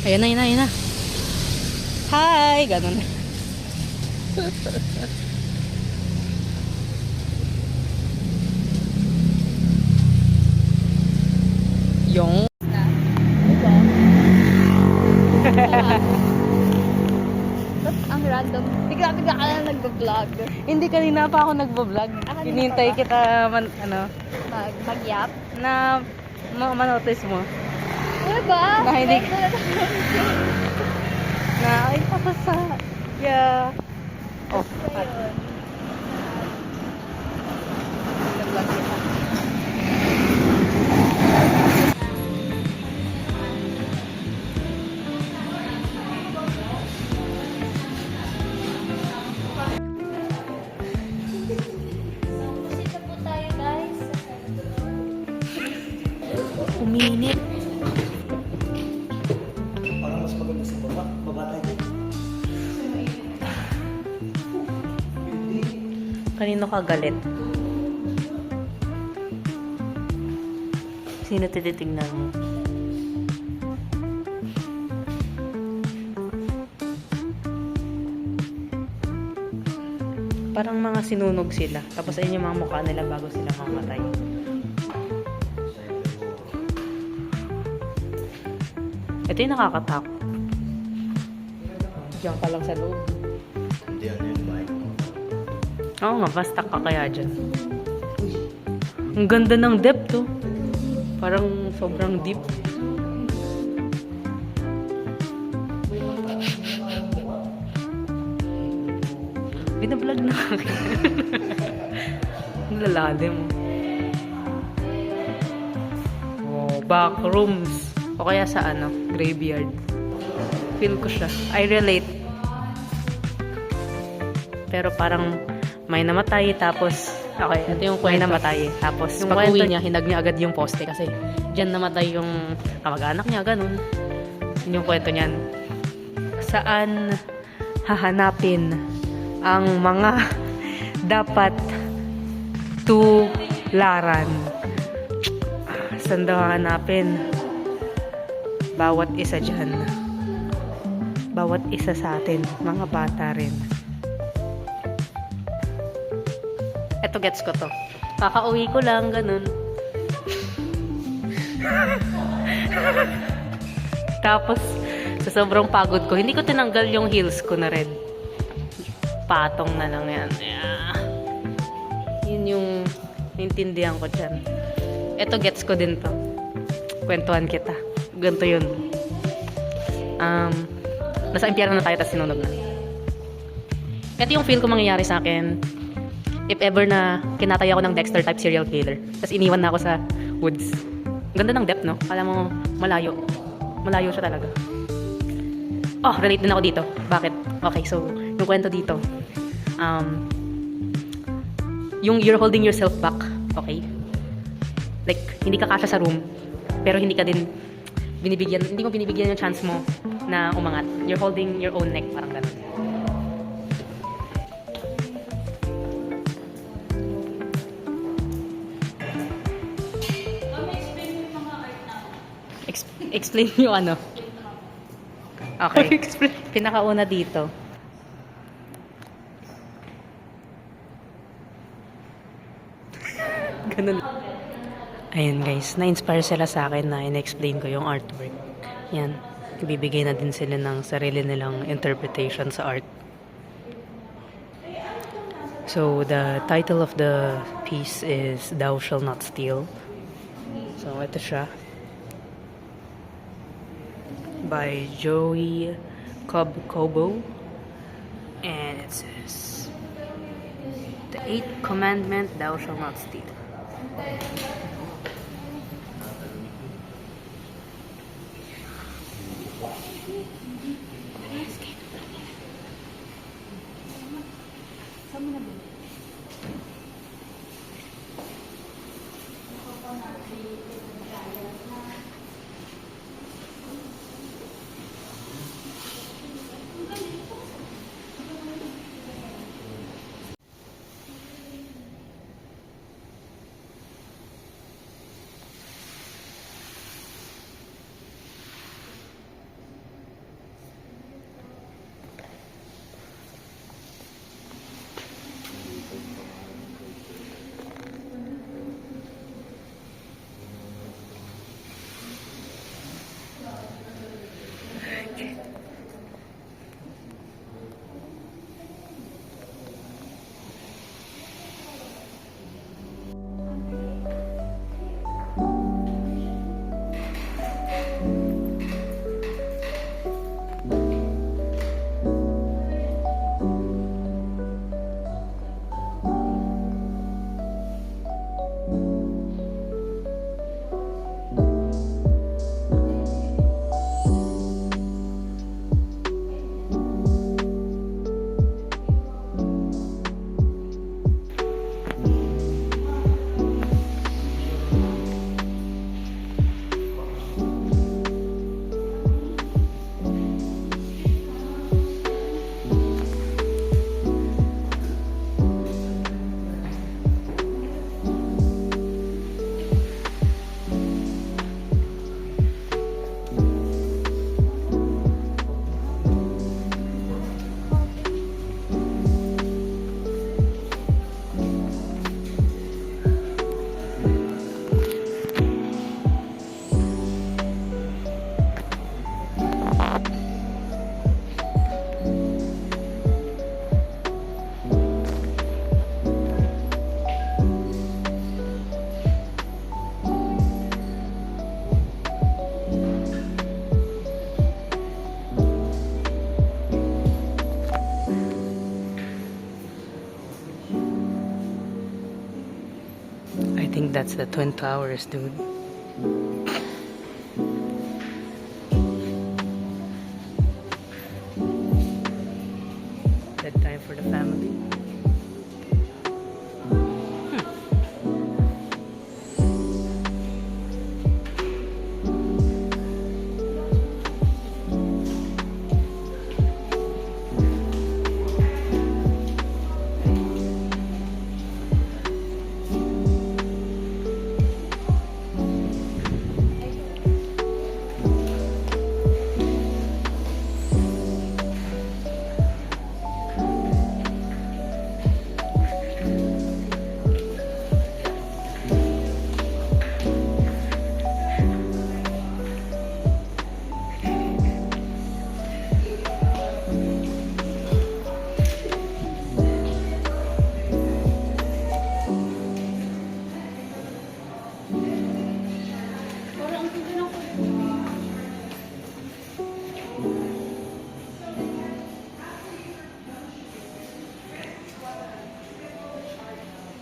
Ayan na, ayan na, ayan na. Hi! Ganun. Yung. Ba't ang random? Bigla-bigla ka na nagbablog. Hindi, kanina pa ako nagbablog. Kanina Hinintay pa ba? kita, Mag-yap? na manotice mo. Ano ba? Na hindi- Wait, Na, ay, tapos sa, yeah. Oh, ayun. Nag-vlog kita. Musika po tayo, guys. uminit. Parang mas maganda sa baba. Baba tayo. Kanino ka galit? Sino tititignan mo? Parang mga sinunog sila. Tapos ayun yung mga mukha nila bago sila mamatay. Ito yung nakakatakot. Diyan ka lang sa loob. Hindi ano yun, bike. Oo nga, basta ka kaya dyan. Ang ganda ng depth, oh. Parang sobrang deep. Binablog na akin. Ang lalalim. Oh, back rooms. O kaya sa graveyard. Feel ko siya. I relate. Pero parang may namatay tapos okay, ito yung kwento. May namatay tapos yung pag-uwi niya, hinag niya agad yung poste kasi diyan namatay yung kamag-anak niya, ganun. Yun yung kwento niyan. Saan hahanapin ang mga dapat tularan? Saan daw hahanapin? Bawat isa dyan. Bawat isa sa atin, mga bata rin. Eto, gets ko to. Kakauwi ko lang, ganun. Tapos, sa sobrang pagod ko, hindi ko tinanggal yung heels ko na red. Patong na lang yan. Yeah. Yun yung naintindihan ko dyan. Eto, gets ko din to. Kwentuhan kita. Ganito yun. Nasa impyerno na tayo, tapos sinunog na. Ito yung feel ko mangyayari sa akin if ever na kinatay ako ng Dexter type serial killer. Tapos iniwan na ako sa woods. Ganda ng depth, no? Kala mo malayo. Malayo siya talaga. Oh, relate din ako dito. Bakit? Okay, so, yung kwento dito. Yung you're holding yourself back. Okay? Like, hindi ka kasya sa room. Pero hindi mo binibigyan yung chance mo na umangat. You're holding your own neck. Parang ganun. Explain yung ano. Okay. Pinakauna dito. Ganun. Ayan guys, na-inspire sila sa akin na in-explain ko yung artwork. Yan. Ibibigay na din sila ng sarili nilang interpretation sa art. So, the title of the piece is Thou Shall Not Steal. So, ito siya. By Joey Kobo. And it says, The 8th commandment, Thou Shall Not Steal. That's the Twin Towers, dude. Bedtime for the family.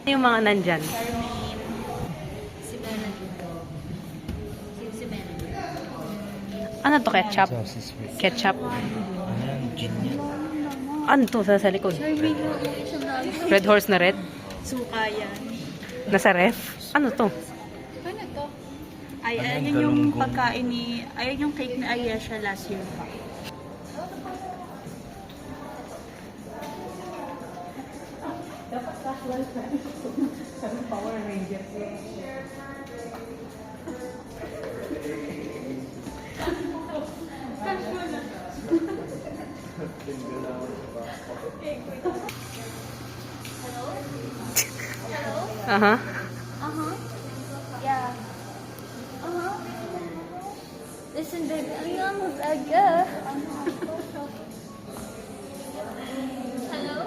Yung mga nandyan. Si Mena dito. Si Mena. Ano to? Ketchup? Ketchup? Gin yan. Ano to sa likod? Charming na isang dami. Red horse na red? Suka yan. Nasa ref? Ano to? Ano to? Ay, ayan yung pagkain ni, ayan yung cake ni Ayesha last year pa. Aha. Uh-huh. Yeah. Uh-huh. Listen, baby, I'm almost aga. Hello?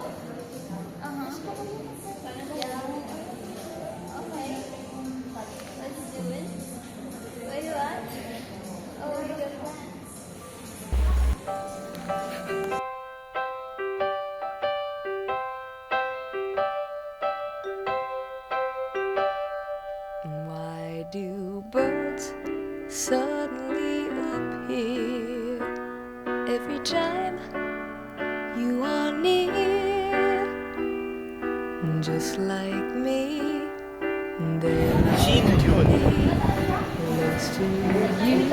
Uh-huh. Yeah. Okay. What you doing? Where you at? Oh, you got plans. Why do birds suddenly appear every time you are near? Just like me, they're close to you.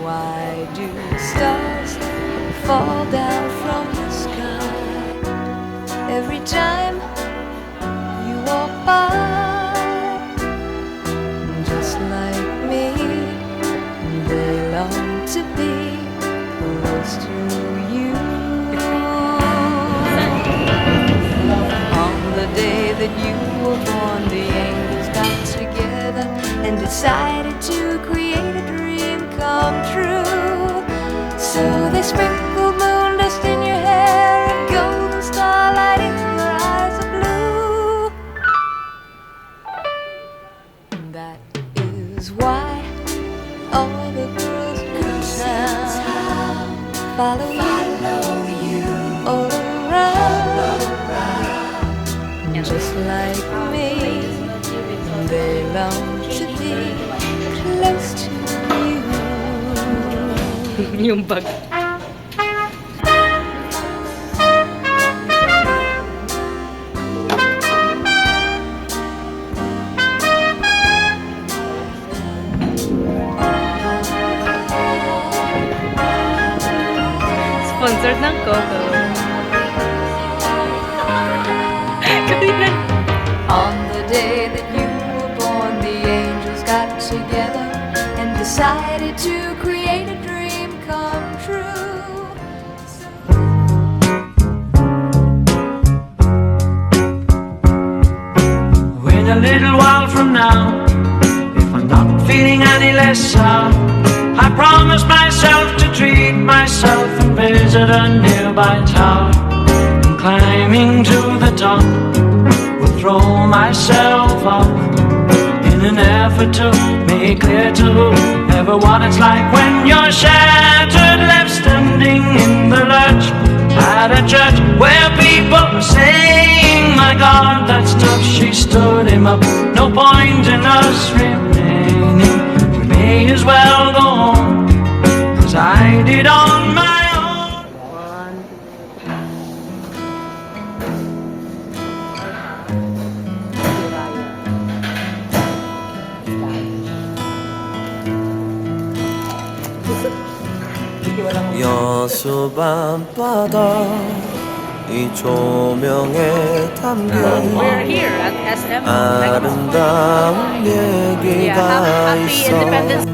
Why do stars fall down from the sky every time you walk by? Just like me, they long to be close to you. On the day that you were born, the angels got together and decided to create a dream come true. So they sprinkled moon dust in your hair and golden starlight in your eyes of blue. That is why all the girls in town follow you all around. Just like me, they long to be close to you. Yung bag. Sponsored ng Coco. On the day that you were born, the angels got together and decided to create a dream come true. In a little while from now, if I'm not feeling any less sour, I promise myself to treat myself and visit a nearby tower. And climbing to the top, will throw myself off in an effort to make clear to whoever what it's like when you're shattered, left standing in the lurch at a church where people are saying my God, that stuff, she stood him up. No point in us remaining. We may as well go home, as I did on my own. 여수 밤바다 이 조명에 담긴 We're here at SM 아름다운 얘기가 Happy 있어 Independence.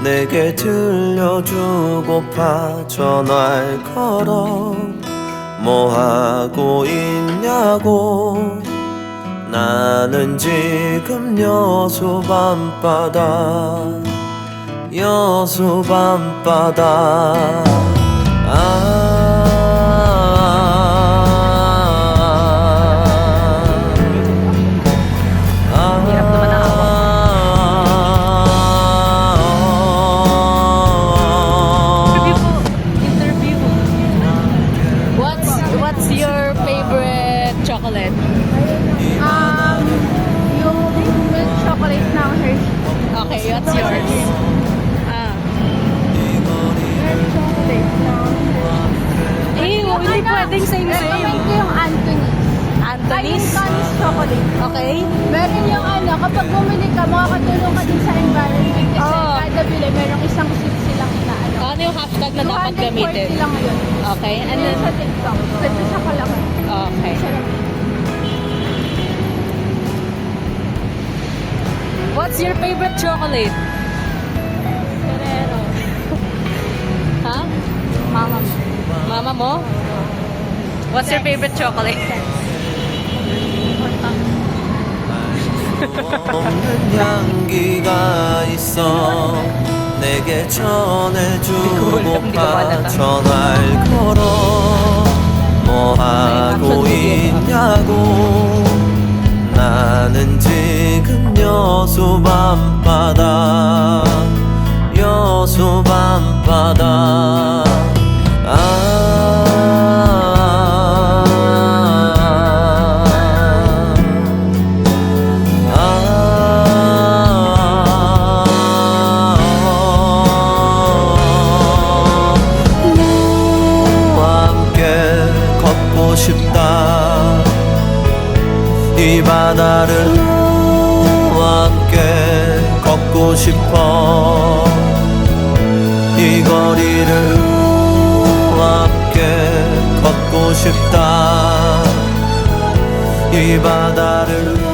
내게 들려주고파 전화를 걸어 뭐 하고 있냐고 나는 지금 여수 밤바다 여수 밤바다 Hirap naman na Interview. What's your favorite chocolate? Yung milk chocolate ng Hershey. Okay, what's yours? Ah. Milk chocolate ng Hershey. Ew, hindi pwedeng same-same. Recommend ko yung Anthony's. Anthony's? Anthony's chocolate. Okay. Meron yung ano, kapag bumili ka, makakatulong ka din sa environment kasi Oo. kada bili, merong isang sweet silang inaano. Ano yung hashtag na dapat gamitin? 240 lang yun. Okay, and Ano then, sa TikTok? Pwede sa Kalaman. okay. Sarap. What's your favorite chocolate? Ferrero. Ha? Mama. Mama mo? What's your favorite chocolate? 없는 향기가 있어 내게 전해주고파 전화를 걸어 뭐 하고 있냐고 나는 지금 여수 밤바다 여수 밤바다 싶다 이 바다를 너와 함께 걷고 싶어 이 거리를 너와 함께 걷고 싶다 이 바다를